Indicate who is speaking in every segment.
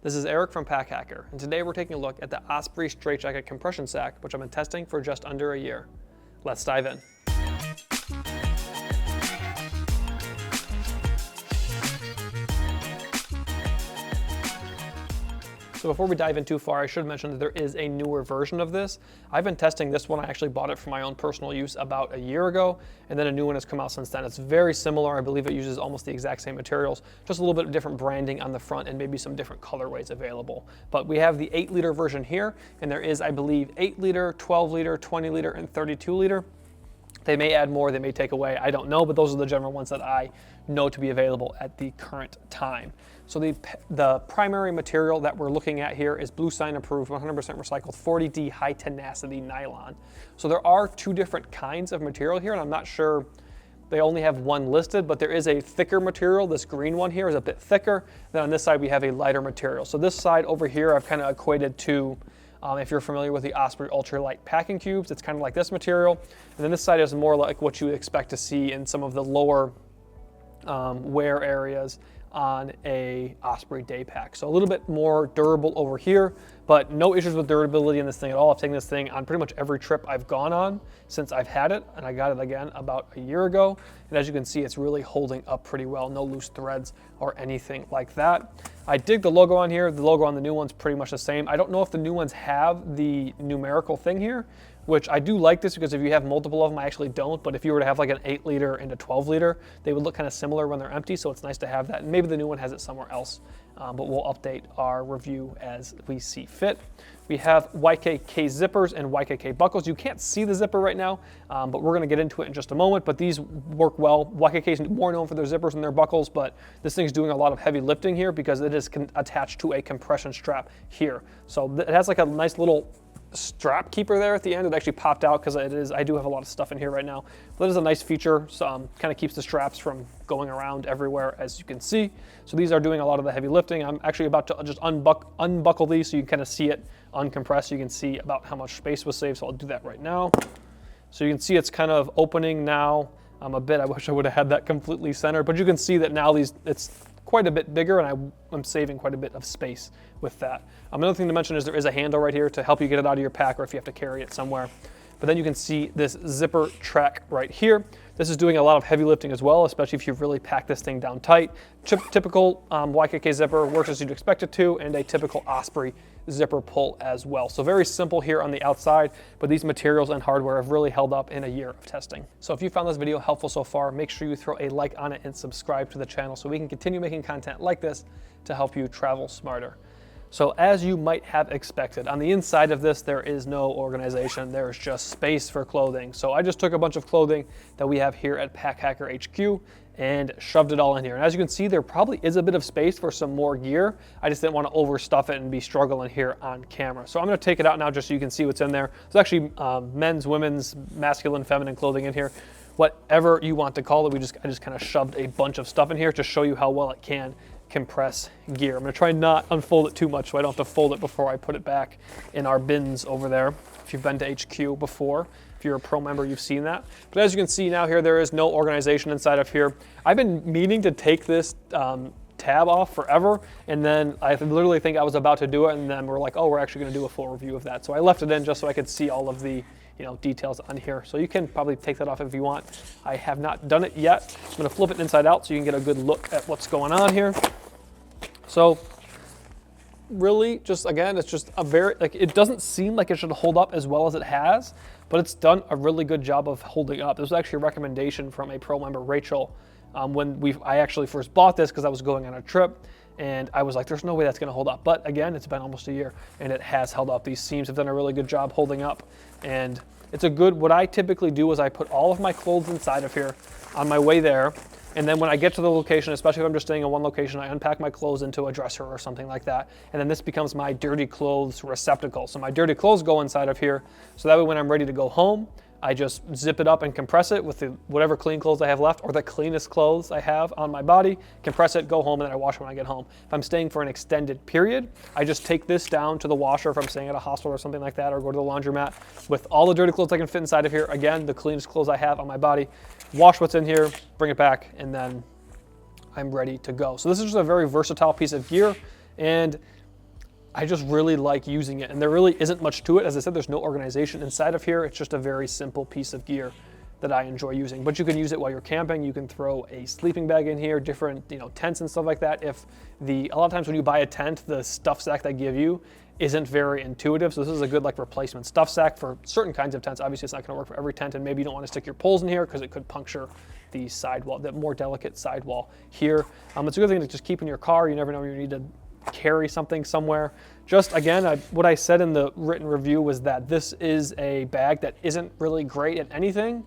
Speaker 1: This is Eric from Pack Hacker, and today we're taking a look at the Osprey StraightJacket Compression Sack, which I've been testing for just under a year. Let's dive in. So before we dive in too far, I should mention that there is a newer version of this. I've been testing this one. I actually bought it for my own personal use about a year ago, and then a new one has come out since then. It's very similar. I believe it uses almost the exact same materials, just a little bit of different branding on the front and maybe some different colorways available. But we have the 8-liter version here, and there is, I believe, 8-liter, 12-liter, 20-liter, and 32-liter. They may add more, they may take away, I don't know, but those are the general ones that I know to be available at the current time. So the primary material that we're looking at here is Blue Sign approved 100% recycled 40D high tenacity nylon. So there are two different kinds of material here, and I'm not sure, they only have one listed, but there is a thicker material. This green one here is a bit thicker. Then on this side we have a lighter material. So this side over here I've kind of equated to, if you're familiar with the Osprey ultralight packing cubes, it's kind of like this material. And then this side is more like what you would expect to see in some of the lower wear areas on a Osprey day pack. So a little bit more durable over here, but no issues with durability in this thing at all. I've taken this thing on pretty much every trip I've gone on since I've had it, and I got it again about a year ago. And as you can see, it's really holding up pretty well. No loose threads or anything like that. I dig the logo on here. The logo on the new one's pretty much the same. I don't know if the new ones have the numerical thing here, which I do like this because if you have multiple of them, I actually don't, but if you were to have like an 8-liter and a 12-liter, they would look kind of similar when they're empty, so it's nice to have that. And maybe the new one has it somewhere else, but we'll update our review as we see fit. We have YKK zippers and YKK buckles. You can't see the zipper right now, but we're gonna get into it in just a moment, but these work well. YKK is more known for their zippers and their buckles, but this thing's doing a lot of heavy lifting here because it is attached to a compression strap here. So it has like a nice little strap keeper there at the end. It actually popped out because I do have a lot of stuff in here right now. But it is a nice feature, so kind of keeps the straps from going around everywhere, as you can see. So these are doing a lot of the heavy lifting. I'm actually about to just unbuckle these so you can kind of see it uncompressed, so you can see about how much space was saved. So I'll do that right now. So you can see it's kind of opening now a bit. I wish I would have had that completely centered, but you can see that now it's quite a bit bigger, and I'm saving quite a bit of space with that. Another thing to mention is there is a handle right here to help you get it out of your pack or if you have to carry it somewhere. But then you can see this zipper track right here. This is doing a lot of heavy lifting as well, especially if you've really packed this thing down tight. Typical YKK zipper works as you'd expect it to, and a typical Osprey zipper pull as well. So very simple here on the outside, but these materials and hardware have really held up in a year of testing. So if you found this video helpful so far, make sure you throw a like on it and subscribe to the channel so we can continue making content like this to help you travel smarter. So as you might have expected, on the inside of this, there is no organization. There is just space for clothing. So I just took a bunch of clothing that we have here at Pack Hacker HQ and shoved it all in here. And as you can see, there probably is a bit of space for some more gear. I just didn't want to overstuff it and be struggling here on camera. So I'm going to take it out now just so you can see what's in there. There's actually men's, women's, masculine, feminine clothing in here. Whatever you want to call it, I just kind of shoved a bunch of stuff in here to show you how well it can compress gear. I'm going to try not unfold it too much so I don't have to fold it before I put it back in our bins over there. If you've been to HQ before, if you're a pro member, you've seen that. But as you can see now here, there is no organization inside of here. I've been meaning to take this tab off forever, and then I literally think I was about to do it, and then we're like, oh, we're actually going to do a full review of that. So I left it in just so I could see all of the details on here. So you can probably take that off if you want. I have not done it yet. I'm going to flip it inside out so you can get a good look at what's going on here. So really, just again, it's just a very, it doesn't seem like it should hold up as well as it has, but it's done a really good job of holding up. This was actually a recommendation from a pro member, Rachel, when I actually first bought this because I was going on a trip, and I was like, there's no way that's going to hold up. But again, it's been almost a year, and it has held up. These seams have done a really good job holding up, and it's a good, what I typically do is I put all of my clothes inside of here on my way there, and then when I get to the location, especially if I'm just staying in one location, I unpack my clothes into a dresser or something like that, and then this becomes my dirty clothes receptacle. So my dirty clothes go inside of here, so that way when I'm ready to go home, I just zip it up and compress it with whatever clean clothes I have left, or the cleanest clothes I have on my body, compress it, go home, and then I wash when I get home. If I'm staying for an extended period, I just take this down to the washer if I'm staying at a hostel or something like that, or go to the laundromat with all the dirty clothes I can fit inside of here. Again, the cleanest clothes I have on my body, wash what's in here, bring it back, and then I'm ready to go. So this is just a very versatile piece of gear, and I just really like using it, and there really isn't much to it. As I said, there's no organization inside of here. It's just a very simple piece of gear that I enjoy using. But you can use it while you're camping. You can throw a sleeping bag in here, different tents and stuff like that. A lot of times when you buy a tent, the stuff sack they give you isn't very intuitive. So this is a good like replacement stuff sack for certain kinds of tents. Obviously it's not gonna work for every tent, and maybe you don't wanna stick your poles in here because it could puncture the sidewall, the more delicate sidewall here. It's a good thing to just keep in your car. You never know when you need to carry something somewhere. Just again, what I said in the written review was that this is a bag that isn't really great at anything,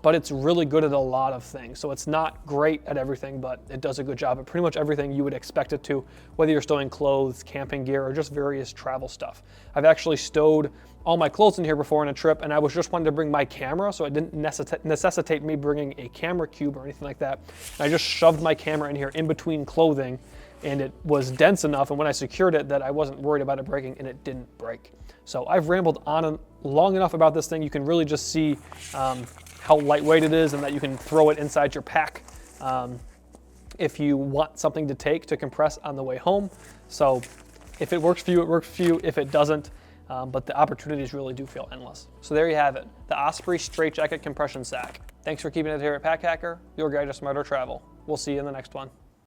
Speaker 1: but it's really good at a lot of things. So it's not great at everything, but it does a good job at pretty much everything you would expect it to, whether you're stowing clothes, camping gear, or just various travel stuff. I've actually stowed all my clothes in here before on a trip, and I was just wanting to bring my camera, so it didn't necessitate me bringing a camera cube or anything like that. And I just shoved my camera in here in between clothing, and it was dense enough, and when I secured it, that I wasn't worried about it breaking, and it didn't break. So I've rambled on and long enough about this thing. You can really just see how lightweight it is, and that you can throw it inside your pack if you want something to take to compress on the way home. So if it works for you, it works for you. If it doesn't, but the opportunities really do feel endless. So there you have it, the Osprey StraightJacket Compression Sack. Thanks for keeping it here at Pack Hacker, your guide to smarter travel. We'll see you in the next one.